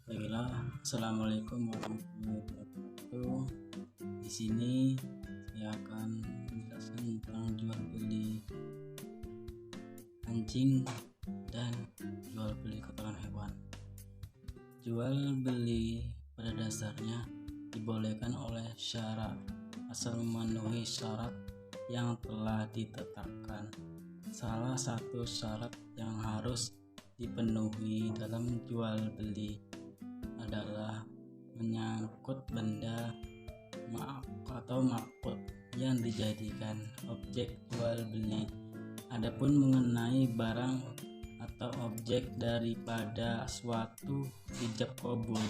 Baiklah, assalamualaikum warahmatullahi wabarakatuh. Di sini saya akan menjelaskan tentang jual beli anjing dan jual beli kotoran hewan. Jual beli pada dasarnya dibolehkan oleh syarat asal memenuhi syarat yang telah ditetapkan. Salah satu syarat yang harus dipenuhi dalam jual beli adalah menyangkut benda atau makhluk yang dijadikan objek jual beli. Adapun mengenai barang atau objek daripada suatu ijab kabul,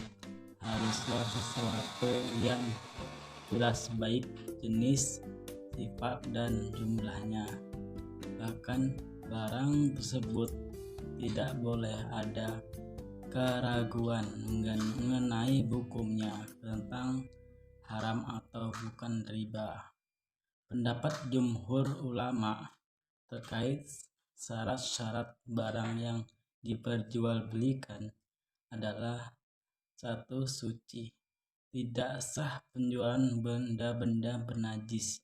haruslah sesuatu yang jelas baik jenis, sifat, dan jumlahnya. Bahkan barang tersebut tidak boleh ada keraguan mengenai hukumnya tentang haram atau bukan riba. Pendapat jumhur ulama terkait syarat-syarat barang yang diperjualbelikan adalah: 1. Suci, tidak sah penjualan benda-benda bernajis.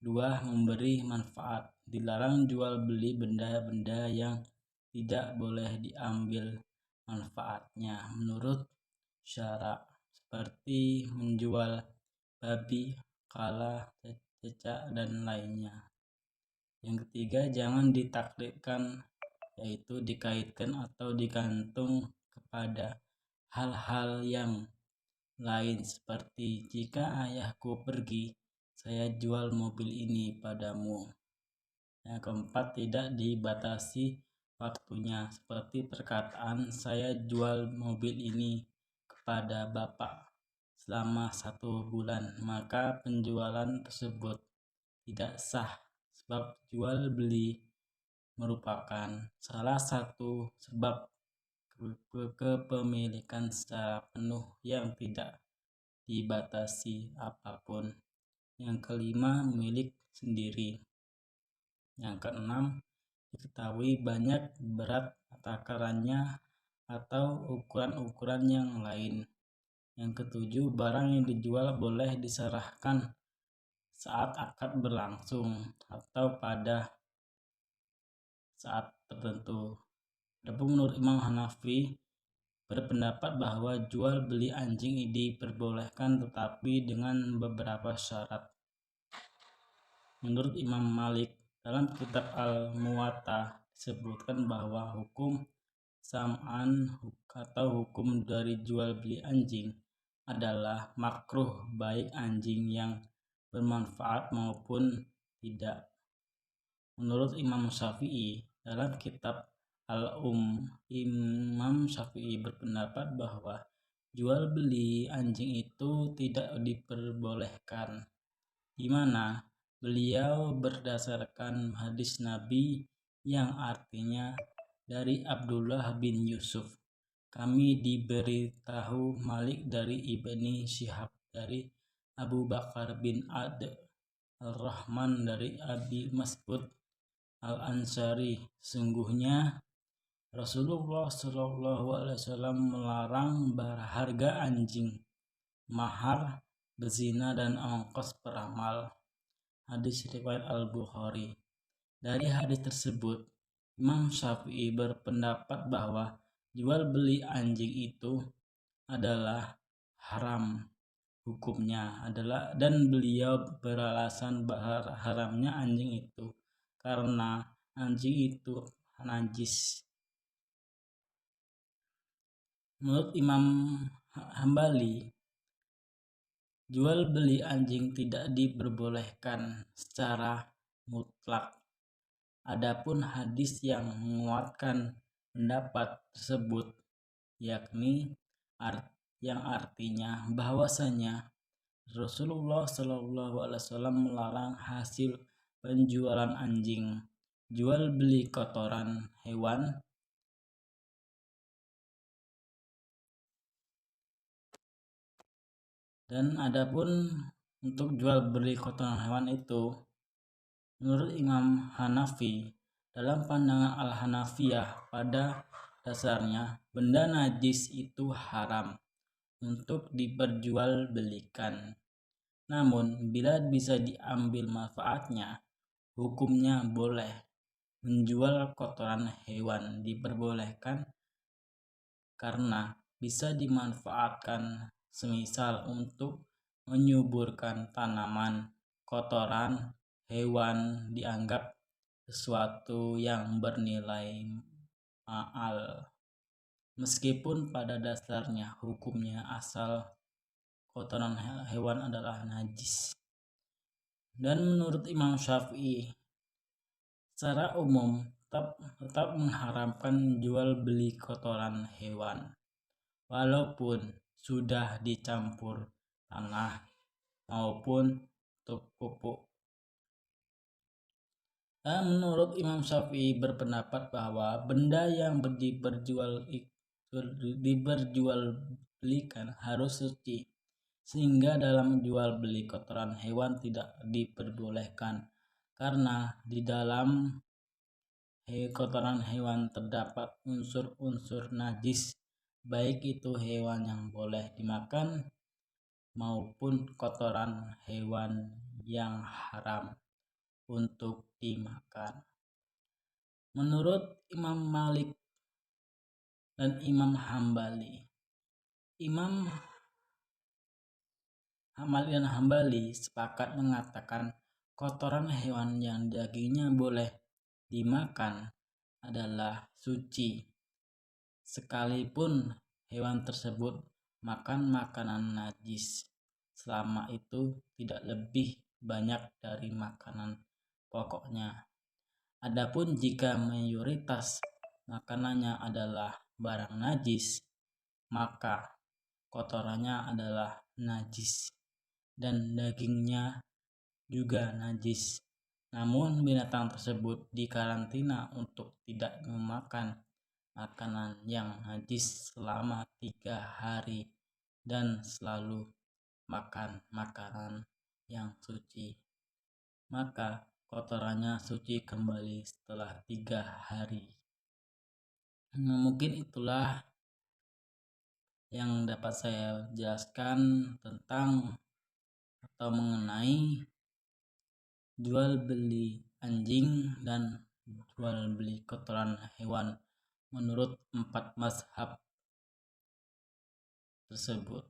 2. Memberi manfaat, dilarang jual beli benda-benda yang tidak boleh diambil manfaatnya menurut syara, seperti menjual babi, kala, cecak, dan lainnya. Yang ketiga, jangan ditaklidkan, yaitu dikaitkan atau digantung kepada hal-hal yang lain, seperti jika ayahku pergi, saya jual mobil ini padamu. Yang keempat, tidak dibatasi waktunya, seperti perkataan saya jual mobil ini kepada bapak selama 1 bulan, maka penjualan tersebut tidak sah, sebab jual beli merupakan salah satu sebab kepemilikan secara penuh yang tidak dibatasi apapun. Yang kelima, milik sendiri. Yang keenam, diketahui banyak, berat, takarannya, atau ukuran-ukuran yang lain. Yang ketujuh, barang yang dijual boleh diserahkan saat akad berlangsung atau pada saat tertentu. Adapun menurut Imam Hanafi berpendapat bahwa jual beli anjing diperbolehkan, tetapi dengan beberapa syarat. Menurut Imam Malik, dalam kitab Al-Muwatta disebutkan bahwa hukum sam'an atau hukum dari jual beli anjing adalah makruh, baik anjing yang bermanfaat maupun tidak. Menurut Imam Syafi'i, dalam kitab Imam Syafi'i berpendapat bahwa jual beli anjing itu tidak diperbolehkan, di mana beliau berdasarkan hadis Nabi yang artinya, dari Abdullah bin Yusuf, kami diberitahu Malik dari Ibni Syihab dari Abu Bakar bin Al-Rahman dari Abi Mas'ud Al-Ansari, sungguhnya Rasulullah SAW melarang berharga anjing, mahar, berzina, dan ongkos peramal. Hadis riwayat Al-Bukhari. Dari hadis tersebut, Imam Syafi'i berpendapat bahwa jual beli anjing itu adalah haram hukumnya adalah, dan beliau beralasan bahwa haramnya anjing itu karena anjing itu najis. Menurut Imam Hambali, jual beli anjing tidak diperbolehkan secara mutlak. Adapun hadis yang menguatkan pendapat tersebut, yakni yang artinya bahwasanya Rasulullah SAW melarang hasil penjualan anjing, jual beli kotoran hewan, dan adapun untuk jual beli kotoran hewan itu, menurut Imam Hanafi, dalam pandangan Al-Hanafiyah, pada dasarnya benda najis itu haram untuk diperjualbelikan. Namun, bila bisa diambil manfaatnya, hukumnya boleh. Menjual kotoran hewan diperbolehkan karena bisa dimanfaatkan, semisal untuk menyuburkan tanaman. Kotoran hewan dianggap sesuatu yang bernilai mahal, meskipun pada dasarnya hukumnya asal kotoran hewan adalah najis. Dan menurut Imam Syafi'i, secara umum tetap mengharamkan jual beli kotoran hewan, walaupun sudah dicampur tanah maupun pupuk. Dan menurut Imam Syafi'i berpendapat bahwa benda yang diperjualbelikan harus suci, sehingga dalam jual beli kotoran hewan tidak diperbolehkan, karena di dalam kotoran hewan terdapat unsur-unsur najis, baik itu hewan yang boleh dimakan maupun kotoran hewan yang haram untuk dimakan. Menurut Imam Malik dan Imam Hambali, Imam Malik dan Hambali sepakat mengatakan kotoran hewan yang dagingnya boleh dimakan adalah suci, sekalipun hewan tersebut makan makanan najis, selama itu tidak lebih banyak dari makanan pokoknya. Adapun jika mayoritas makanannya adalah barang najis, maka kotorannya adalah najis dan dagingnya juga najis. Namun binatang tersebut dikarantina untuk tidak memakan makanan yang najis selama 3 hari dan selalu makan makanan yang suci. Maka kotorannya suci kembali setelah 3 hari. Mungkin itulah yang dapat saya jelaskan tentang atau mengenai jual beli anjing dan jual beli kotoran hewan menurut 4 mazhab tersebut.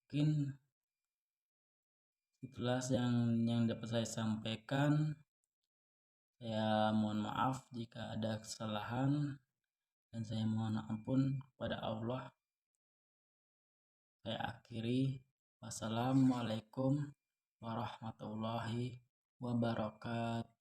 Mungkin itulah yang dapat saya sampaikan. Saya mohon maaf jika ada kesalahan, dan saya mohon ampun kepada Allah. Saya akhiri. Wassalamualaikum warahmatullahi wabarakatuh.